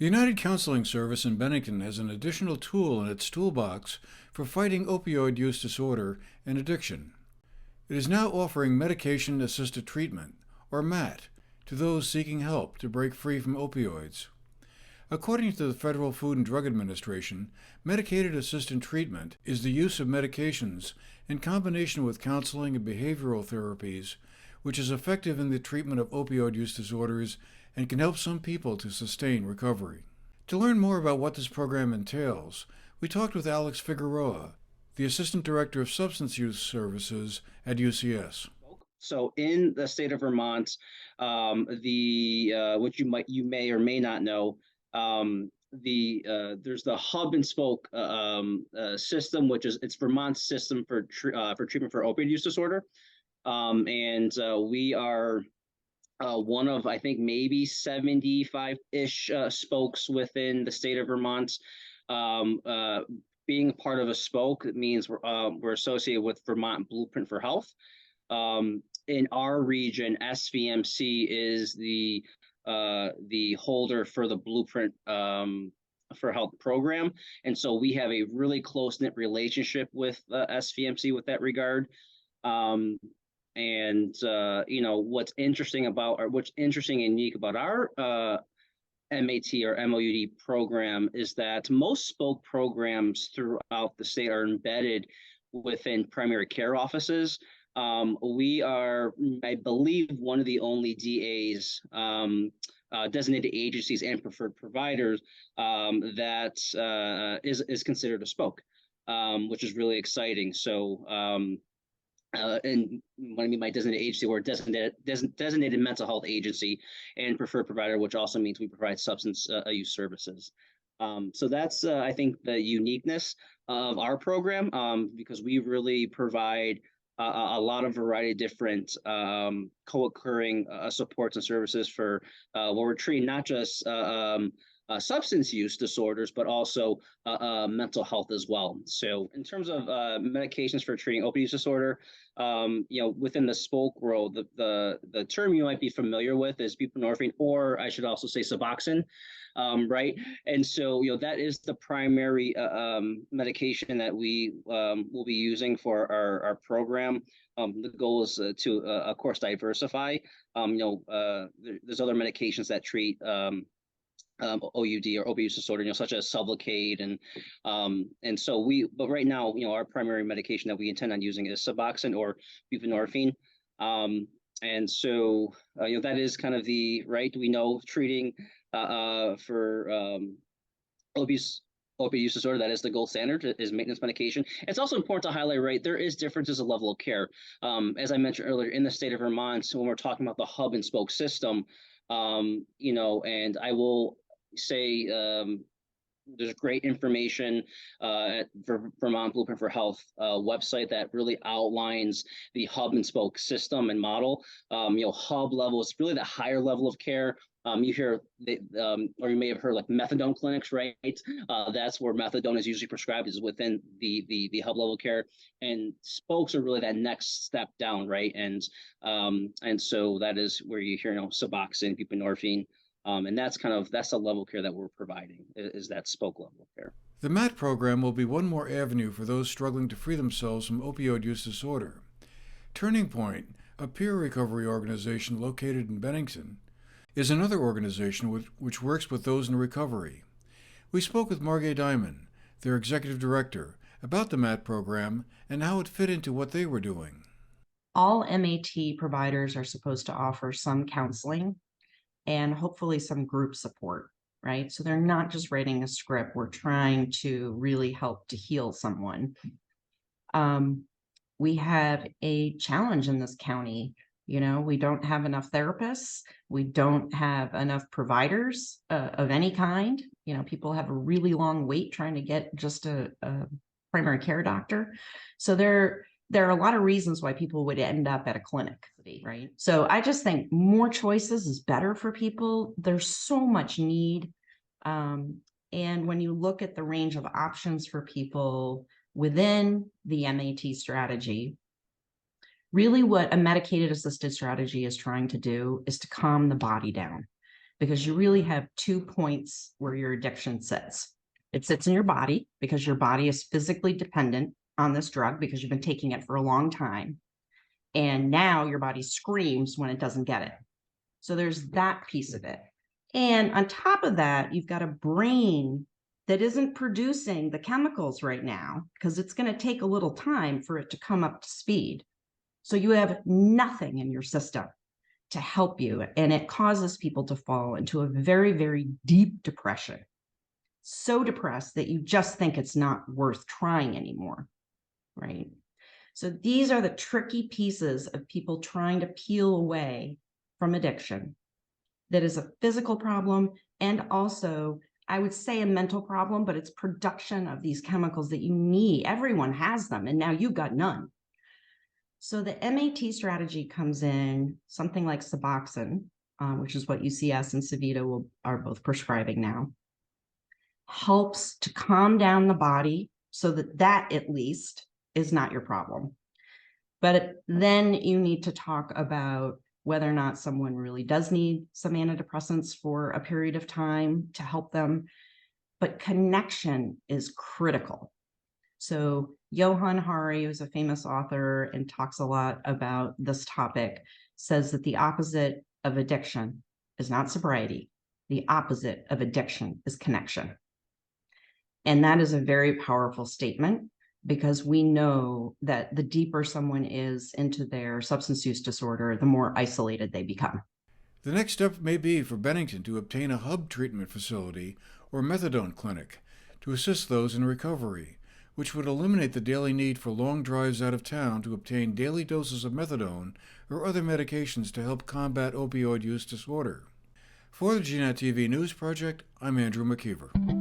The United Counseling Service in Bennington has an additional tool in its toolbox for fighting opioid use disorder and addiction. It is now offering medication assisted treatment, or MAT, to those seeking help to break free from opioids. According to the Federal Food and Drug Administration, medicated assisted treatment is the use of medications in combination with counseling and behavioral therapies, which is effective in the treatment of opioid use disorders and can help some people to sustain recovery. To learn more about what this program entails, we talked with Alex Figueroa, the Assistant Director of Substance Use Services at UCS. So in the state of Vermont, which you may or may not know, there's the hub and spoke system, which is it's Vermont's system for treatment for opioid use disorder, and we are one of, I think, maybe 75-ish spokes within the state of Vermont. Being part of a spoke, it means we're associated with Vermont Blueprint for Health. In our region, SVMC is the holder for the Blueprint for Health program, and so we have a really close-knit relationship with SVMC with that regard. What's interesting and unique about our MAT or MOUD program is that most spoke programs throughout the state are embedded within primary care offices. We are, I believe, one of the only DAs, designated agencies and preferred providers that is considered a spoke, which is really exciting. So, and when I mean by designated agency, we're designated mental health agency and preferred provider, which also means we provide substance use services. So that's, I think, the uniqueness of our program, because we really provide a lot of variety of different co-occurring supports and services for where we're treating not just substance use disorders, but also mental health as well. So in terms of medications for treating opioid use disorder, within the spoke world, the term you might be familiar with is buprenorphine, or I should also say Suboxone, right? And so, that is the primary medication that we will be using for our program. The goal is to, of course, diversify. There's other medications that treat OUD or opioid use disorder, such as Sublocade, and so but right now, our primary medication that we intend on using is Suboxone or buprenorphine, and so that is kind of the right. We know treating for opioid use disorder, that is the gold standard, is maintenance medication. It's also important to highlight, right, there is differences of level of care. As I mentioned earlier, in the state of Vermont, when we're talking about the hub and spoke system, and I will say there's great information at Vermont Blueprint for Health website that really outlines the hub and spoke system and model. Hub level is really the higher level of care. You hear, or you may have heard, like methadone clinics, right? That's where methadone is usually prescribed, is within the hub level care, and spokes are really that next step down, right? And so that is where you hear, Suboxone, buprenorphine, and that's the level of care that we're providing, is that spoke level of care. The MAT program will be one more avenue for those struggling to free themselves from opioid use disorder. Turning Point, a peer recovery organization located in Bennington, is another organization which works with those in recovery. We spoke with Margay Diamond, their executive director, about the MAT program and how it fit into what they were doing. All MAT providers are supposed to offer some counseling and hopefully some group support, right? So they're not just writing a script. We're trying to really help to heal someone. We have a challenge in this county. We don't have enough therapists. We don't have enough providers of any kind. People have a really long wait trying to get just a primary care doctor. So there are a lot of reasons why people would end up at a clinic, right? So I just think more choices is better for people. There's so much need. And when you look at the range of options for people within the MAT strategy, really what a medicated assisted strategy is trying to do is to calm the body down. because you really have 2 points where your addiction sits. It sits in your body because your body is physically dependent on this drug because you've been taking it for a long time. And now your body screams when it doesn't get it. So there's that piece of it. And on top of that, you've got a brain that isn't producing the chemicals right now because it's going to take a little time for it to come up to speed. So you have nothing in your system to help you. And it causes people to fall into a very, very deep depression. So depressed that you just think it's not worth trying anymore, right? So these are the tricky pieces of people trying to peel away from addiction. That is a physical problem and also, I would say, a mental problem, but it's production of these chemicals that you need. Everyone has them, and now you've got none. So the MAT strategy comes in something like Suboxone, which is what UCS and Savita are both prescribing now, helps to calm down the body so that at least is not your problem. But then you need to talk about whether or not someone really does need some antidepressants for a period of time to help them. But connection is critical. So Johann Hari, who's a famous author and talks a lot about this topic, says that the opposite of addiction is not sobriety. The opposite of addiction is connection. And that is a very powerful statement because we know that the deeper someone is into their substance use disorder, the more isolated they become. The next step may be for Bennington to obtain a hub treatment facility or methadone clinic to assist those in recovery, which would eliminate the daily need for long drives out of town to obtain daily doses of methadone or other medications to help combat opioid use disorder. For the GNAT-TV News Project, I'm Andrew McKeever.